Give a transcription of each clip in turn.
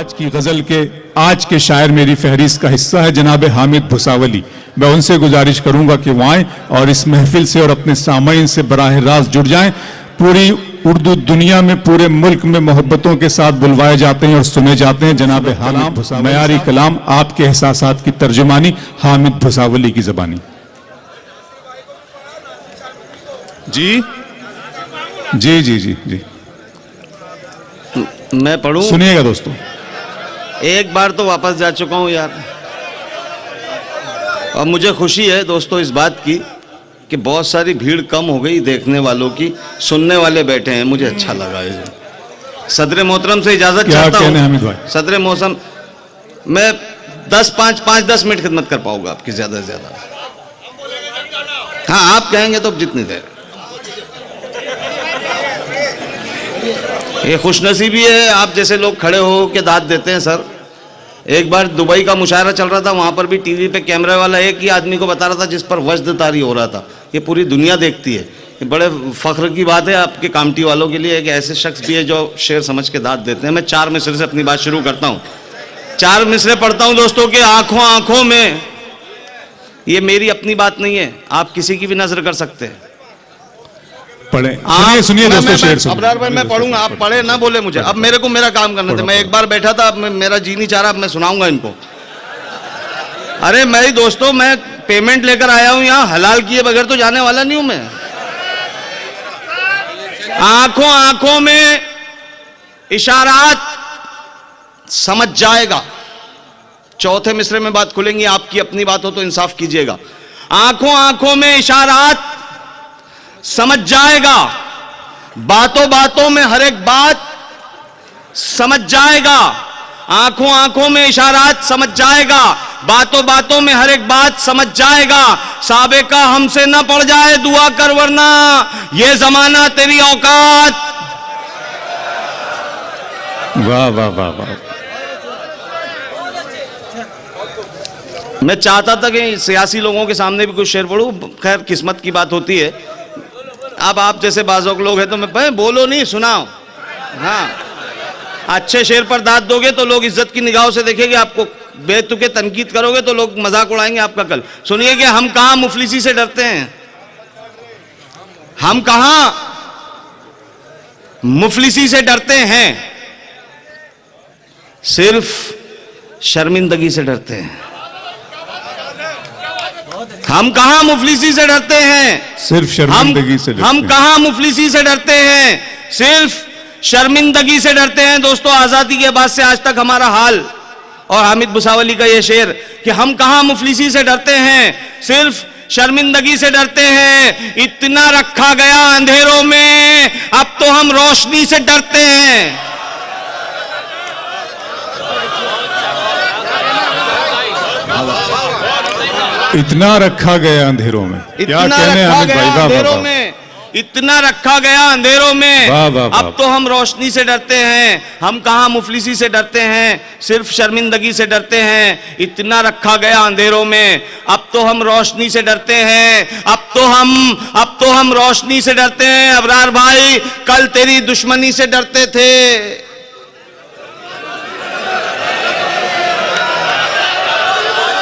आज की गजल के आज के शायर मेरी फहरिस्त का हिस्सा है जनाब हामिद भुसावली। मैं उनसे गुजारिश करूंगा कि वो आएं और इस महफिल से और अपने सामाइन से बराह रास्त जुड़ जाएं। पूरी उर्दू दुनिया में, पूरे मुल्क में मोहब्बतों के साथ बुलवाए जाते हैं और सुने जाते हैं जनाब हामिद भुसावली। मयारी कलाम, आपके एहसासात की तर्जुमानी, हामिद भुसावली की जबानी। जी जी जी जी जी मैं पढ़ूं? सुनिएगा दोस्तों। एक बार तो वापस जा चुका हूं यार, और मुझे खुशी है दोस्तों इस बात की कि बहुत सारी भीड़ कम हो गई देखने वालों की, सुनने वाले बैठे हैं, मुझे अच्छा लगा है। सदर मोहतरम से इजाजत चाहता हूं। सदर मोहतरम, मैं 5-10 मिनट खिदमत कर पाऊंगा आपकी, ज्यादा से ज्यादा। हाँ आप कहेंगे तो जितनी देर। ये खुशनसीबी है आप जैसे लोग खड़े हो के दाद देते हैं सर। एक बार दुबई का मुशायरा चल रहा था, वहां पर भी टीवी पे कैमरे वाला एक ही आदमी को बता रहा था जिस पर वजद तारी हो रहा था। ये पूरी दुनिया देखती है। ये बड़े फख्र की बात है आपके कामटी वालों के लिए कि ऐसे शख्स भी है जो शेर समझ के दाद देते हैं। मैं 4 मिसरे से अपनी बात शुरू करता हूँ। 4 मिसरे पढ़ता हूँ दोस्तों के आंखों आंखों में। ये मेरी अपनी बात नहीं है, आप किसी की भी नजर कर सकते हैं। पढ़े, सुनिए दोस्तों शेर सुनिए। अबरार भाई मैं पढ़ूंगा, आप पढ़े ना बोले मुझे। अब मेरे को मेरा काम करना था। मैं एक बार बैठा था, अब मेरा जी नहीं चाह रहा, अब मैं सुनाऊंगा इनको। अरे मेरी दोस्तों, मैं पेमेंट लेकर आया हूं यहाँ, हलाल किए बगैर तो जाने वाला नहीं हूं मैं। आंखों आंखों में इशारात समझ जाएगा। चौथे मिसरे में बात खुलेंगी, आपकी अपनी बात हो तो इंसाफ कीजिएगा। आंखों आंखों में इशारात समझ जाएगा, बातों बातों में हर एक बात समझ जाएगा। आंखों आंखों में इशारात समझ जाएगा, बातों बातों में हर एक बात समझ जाएगा। साबे का हमसे न पड़ जाए दुआ कर, वरना ये जमाना तेरी औकात। वाह वाह वाह वाह। मैं चाहता था कि सियासी लोगों के सामने भी कुछ शेर पढ़ूं, खैर किस्मत की बात होती है। अब आप जैसे बाज़ों लोग हैं तो मैं बोलो नहीं सुनाओ। हाँ, अच्छे शेर पर दाद दोगे तो लोग इज्जत की निगाहों से देखेंगे आपको, बेतुके तनकीद करोगे तो लोग मजाक उड़ाएंगे आपका। कल सुनिए कि हम कहां मुफलिसी से डरते हैं। हम कहां मुफलिसी से डरते हैं, सिर्फ शर्मिंदगी से डरते हैं। हम कहां मुफलिसी से डरते हैं, सिर्फ शर्मिंदगी से डरते हैं। हम कहां मुफलिसी से डरते हैं, सिर्फ शर्मिंदगी से डरते हैं। दोस्तों आजादी के बाद से आज तक हमारा हाल, और हामिद भुसावली का यह शेर कि हम कहां मुफलिसी से डरते हैं, सिर्फ शर्मिंदगी से डरते हैं। इतना रखा गया अंधेरों में, अब तो हम रोशनी से डरते हैं। इतना रखा गया अंधेरों में, क्या कहने हामिद भाई, अंधेरों में इतना रखा गया अंधेरों में, अब तो हम रोशनी से डरते हैं। हम कहां मुफलिसी से डरते हैं, सिर्फ शर्मिंदगी से डरते हैं। इतना रखा गया अंधेरों में, अब तो हम रोशनी से डरते हैं। अब तो हम रोशनी से डरते हैं। अबरार भाई कल तेरी दुश्मनी से डरते थे।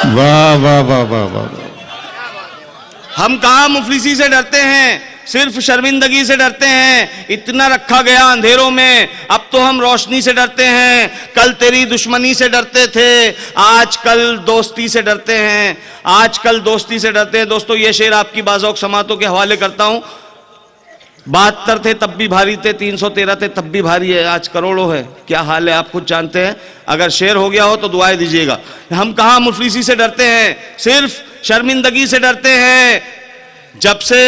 वाह वाह वाह वाह वाह। हम कहां मुफलिसी से डरते हैं, सिर्फ शर्मिंदगी से डरते हैं। इतना रखा गया अंधेरों में, अब तो हम रोशनी से डरते हैं। कल तेरी दुश्मनी से डरते थे, आजकल दोस्ती से डरते हैं। आजकल दोस्ती से डरते हैं। दोस्तों ये शेर आपकी बाज़ौक़ समातों के हवाले करता हूं। 72 थे तब भी भारी थे, 313 थे तब भी भारी है, आज करोड़ों है। क्या हाल है आप खुद जानते हैं। अगर शेर हो गया हो तो दुआएं दीजिएगा। हम कहां मुफलिसी से डरते हैं, सिर्फ शर्मिंदगी से डरते हैं। जब से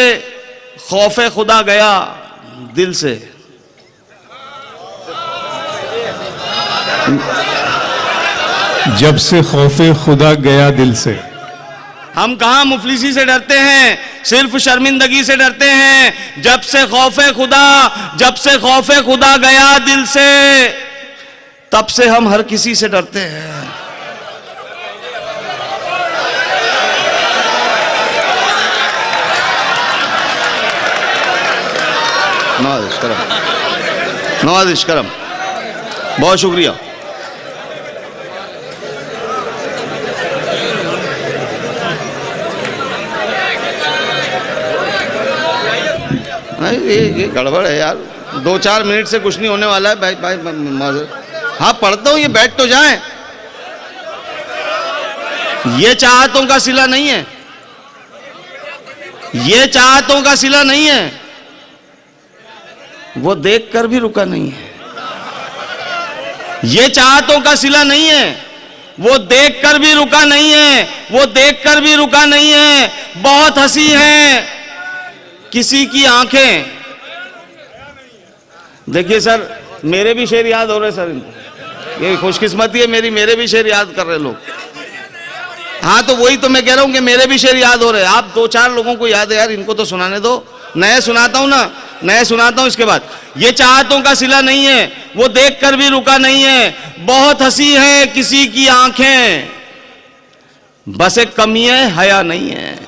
खौफे खुदा गया दिल से, जब से खौफे खुदा गया दिल से। हम कहां मुफलिसी से डरते हैं, सिर्फ शर्मिंदगी से डरते हैं। जब से खौफे खुदा गया दिल से, तब से हम हर किसी से डरते हैं। नवाजिश करम, बहुत शुक्रिया। नहीं ये गड़बड़ है यार, 2-4 मिनट से कुछ नहीं होने वाला है भाई भाई। हाँ पढ़ता हूँ, ये बैठ तो जाए। ये चाहतों का सिला नहीं है, ये चाहतों का सिला नहीं है, वो देखकर भी रुका नहीं है। ये चाहतों का सिला नहीं है, वो देखकर भी रुका नहीं है, वो देखकर भी रुका नहीं है। बहुत हंसी है किसी की आंखें। देखिए सर, मेरे भी शेर याद हो रहे सर इनको, ये खुशकिस्मती है मेरी, मेरे भी शेर याद कर रहे लोग। हाँ तो वही तो मैं कह रहा हूं कि मेरे भी शेर याद हो रहे हैं। आप 2-4 लोगों को याद है यार, इनको तो सुनाने दो। नए सुनाता हूं ना, नए सुनाता हूं इसके बाद। ये चाहतों का सिला नहीं है, वो देखकर भी रुका नहीं है। बहुत हंसी है किसी की आंखें, बस एक कमी है हया नहीं है।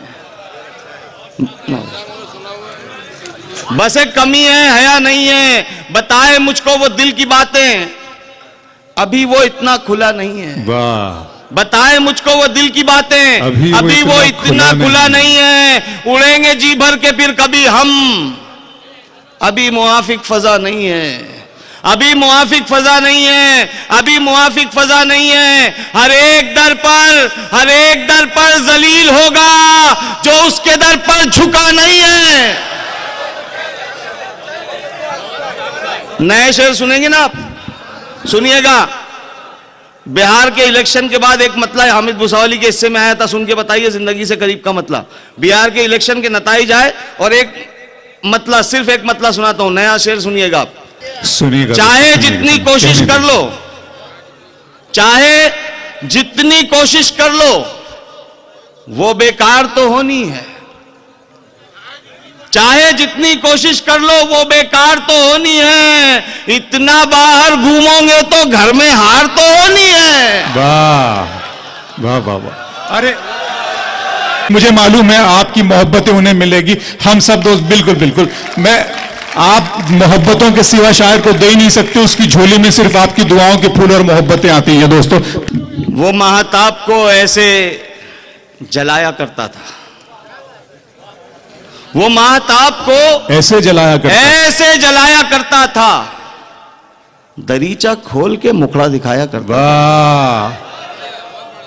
बस एक कमी है हया नहीं है। बताए मुझको वो दिल की बातें, अभी वो इतना खुला नहीं है। वाह। बताए मुझको वो दिल की बातें, अभी वो इतना खुला नहीं है। उड़ेंगे जी भर के फिर कभी हम, अभी मुआफिक फजा नहीं है। अभी मुआफिक फजा नहीं है, अभी मुआफिक फजा नहीं है। हर एक दर पर जलील होगा जो उसके दर पर झुका नहीं है। नए शेर सुनेंगे ना आप, सुनिएगा। बिहार के इलेक्शन के बाद एक मतला हामिद भुसावली के हिस्से में आया था, सुन के बताइए जिंदगी से करीब का मतला। बिहार के इलेक्शन के नताइज आए और एक मतला, सिर्फ एक मतला सुनाता हूं, नया शेर सुनिएगा आप। सुनिएगा। चाहे जितनी कोशिश कर लो, चाहे जितनी कोशिश कर लो, वो बेकार तो होनी है। चाहे जितनी कोशिश कर लो वो बेकार तो होनी है। इतना बाहर घूमोगे तो घर में हार तो होनी है। वाह वाह वाह वाह। अरे मुझे मालूम है आपकी मोहब्बतें उन्हें मिलेगी, हम सब दोस्त बिल्कुल बिल्कुल। मैं आप मोहब्बतों के सिवा शायर को दे ही नहीं सकते, उसकी झोली में सिर्फ आपकी दुआओं के फूल और मोहब्बतें आती हैं दोस्तों। वो महताब को ऐसे जलाया करता था, वो महताब को ऐसे जलाया करता था, दरीचा खोल के मुखड़ा दिखाया करता था।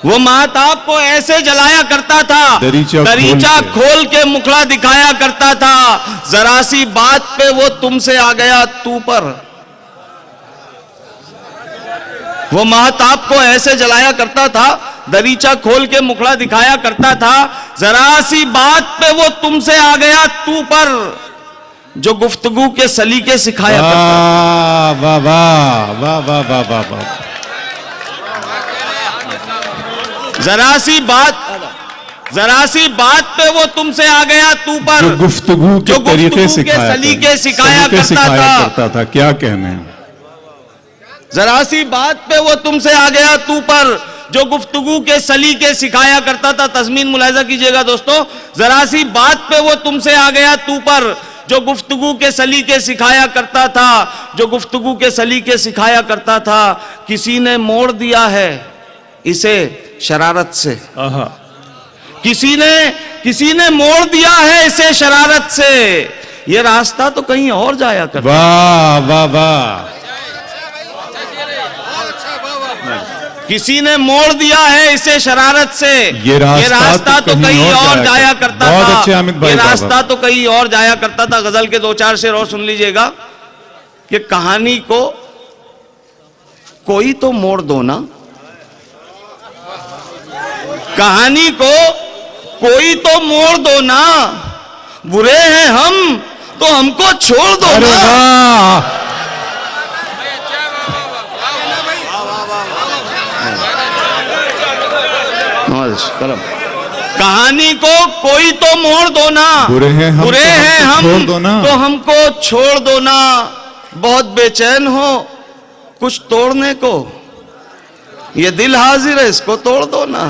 वो महताब को ऐसे जलाया करता था, दरीचा खोल के मुखड़ा दिखाया करता था। जरा सी बात पे वो तुमसे आ गया तू पर। वो महताब को ऐसे जलाया करता था, दरीचा खोल के मुखड़ा दिखाया करता था। जरा सी बात पे वो तुमसे आ गया तू पर, जो गुफ्तगू के सलीके सिखाया करता था। वाह वाह वाह वाह वाह वाह वाह। जरा सी बात पे वो तुमसे आ गया तू पर, जो गुफ्तगू के तरीके सलीके सिखाया करता था। क्या कहने हैं। जरा सी बात पे वो तुमसे आ गया तू पर, जो गुफ्तगू के सलीके सिखाया करता था। तज़मीन मुलाहिजा कीजिएगा दोस्तों, जरा सी बात पे वो तुमसे आ गया तू पर, जो गुफ्तगू के सलीके सिखाया करता था, जो गुफ्तगू के सलीके सिखाया करता था। किसी ने मोड़ दिया है इसे शरारत से, किसी ने मोड़ दिया है इसे शरारत से। ये रास्ता तो कहीं और जाया करता। वाह वाह वाह। किसी ने मोड़ दिया है इसे शरारत से। ये रास्ता तो कहीं और जाया करता था। ये रास्ता तो कहीं और जाया करता था। गजल के 2-4 शेर और सुन लीजिएगा कि कहानी को कोई तो मोड़ दो ना, कहानी को कोई तो मोड़ दो ना, बुरे हैं हम तो हमको छोड़ दो ना। कहानी को कोई तो मोड़ दो ना, बुरे हैं हम तो हमको छोड़ दो ना। बहुत बेचैन हो कुछ तोड़ने को, ये दिल हाजिर है इसको तोड़ दो ना।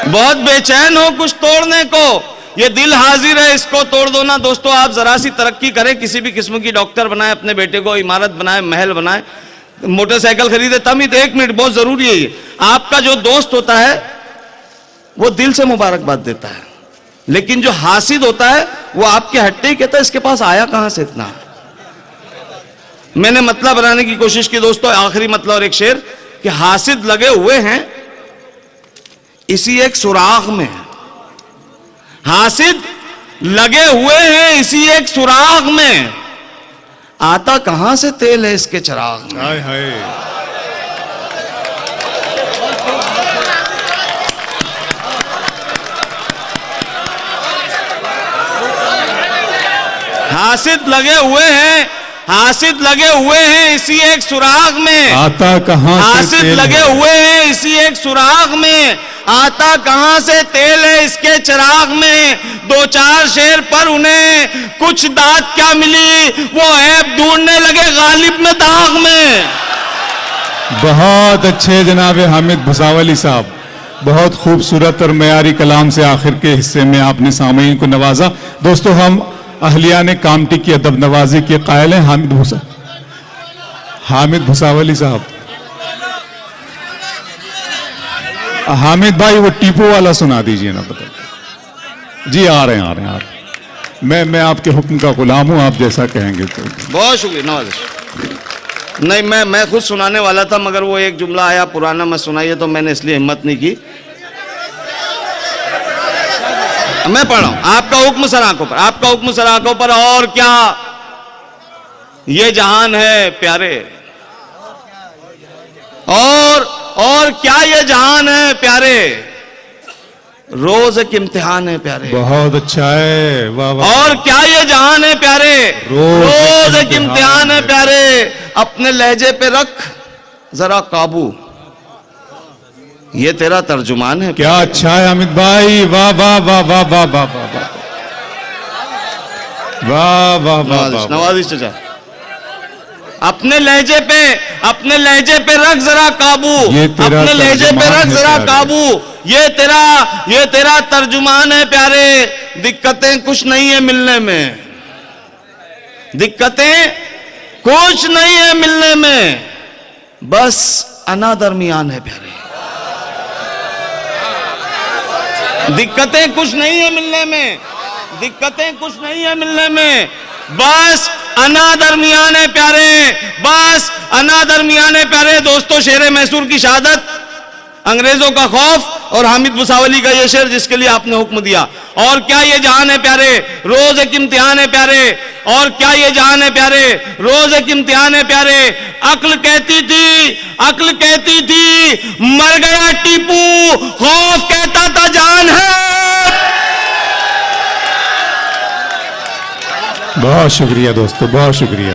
बहुत बेचैन हो कुछ तोड़ने को, ये दिल हाजिर है इसको तोड़ दो ना। दोस्तों आप जरा सी तरक्की करें, किसी भी किस्म की, डॉक्टर बनाए अपने बेटे को, इमारत बनाए, महल बनाए, मोटरसाइकिल खरीदे, तब ही तो 1 मिनट बहुत जरूरी है। ये आपका जो दोस्त होता है वो दिल से मुबारकबाद देता है, लेकिन जो हासिद होता है वो आपके हटते ही कहता है इसके पास आया कहां से इतना। मैंने मतलब बनाने की कोशिश की दोस्तों, आखिरी मतलब और एक शेर कि हासिद लगे हुए हैं इसी एक सुराख में, हासिद लगे हुए हैं इसी एक सुराख में, आता कहां से तेल है इसके चिराग में। हाय हाय। हासिद लगे हुए हैं, हासिद लगे हुए हैं इसी एक सुराग में, आता कहां से हासिद तेल लगे है। हुए हैं इसी एक सुराग में, आता कहां से तेल है इसके चिराग में। दो चार शेर पर उन्हें कुछ दात क्या मिली, वो ऐब ढूंढने लगे गालिब में दाग में। बहुत अच्छे जनाब हामिद भुसावली साहब, बहुत खूबसूरत और मयारी कलाम से आखिर के हिस्से में आपने सामईन को नवाजा। दोस्तों, हम अहलियाने कामटी की अदब नवाजी के कायल हैं हामिद भुसावली साहब। हामिद भाई वो टीपो वाला सुना दीजिए ना, बता जी। आ रहे हैं। मैं आपके हुक्म का गुलाम हूं, आप जैसा कहेंगे तो। बहुत शुक्रिया नवाज। नहीं, मैं खुद सुनाने वाला था मगर वो एक जुमला आया पुराना मत सुनाइए, तो मैंने इसलिए हिम्मत नहीं की। मैं पढ़ रहा हूं, आपका हुक्म सर आंखों पर, आपका हुक्म सर आंखों पर। और क्या ये जहान है प्यारे, और क्या ये जहान है प्यारे, रोज एक इम्तिहान है प्यारे। बहुत अच्छा है, वाह वाह। और क्या ये जहान है प्यारे, रोज एक इम्तिहान है प्यारे। अपने लहजे पे रख जरा काबू, ये तेरा तर्जुमान है। क्या अच्छा है हामिद भाई, वाह वाह वाह वाह वाह वाह वाह वाह वाह वाह। नवाजिश चाचा, अपने लहजे पे रख जरा काबू, अपने लहजे पे रख जरा काबू, ये तेरा तर्जुमान है प्यारे। दिक्कतें कुछ नहीं है मिलने में, दिक्कतें कुछ नहीं है मिलने में, बस अना दरमियान है प्यारे। दिक्कतें कुछ नहीं है मिलने में, दिक्कतें कुछ नहीं है मिलने में, बस अना दरमियान है प्यारे, बस अना दरमियान है प्यारे। दोस्तों, शेर मैसूर की शहादत, अंग्रेजों का खौफ और हामिद भुसावली का ये शेर जिसके लिए आपने हुक्म दिया। और क्या ये जहान है प्यारे, रोज एक इम्तिहान है प्यारे। और क्या ये जहान है प्यारे, रोज एक इम्तिहान है प्यारे। अक्ल कहती थी मर गया टीपू, खौफ कहता था जान है। बहुत शुक्रिया दोस्तों, बहुत शुक्रिया।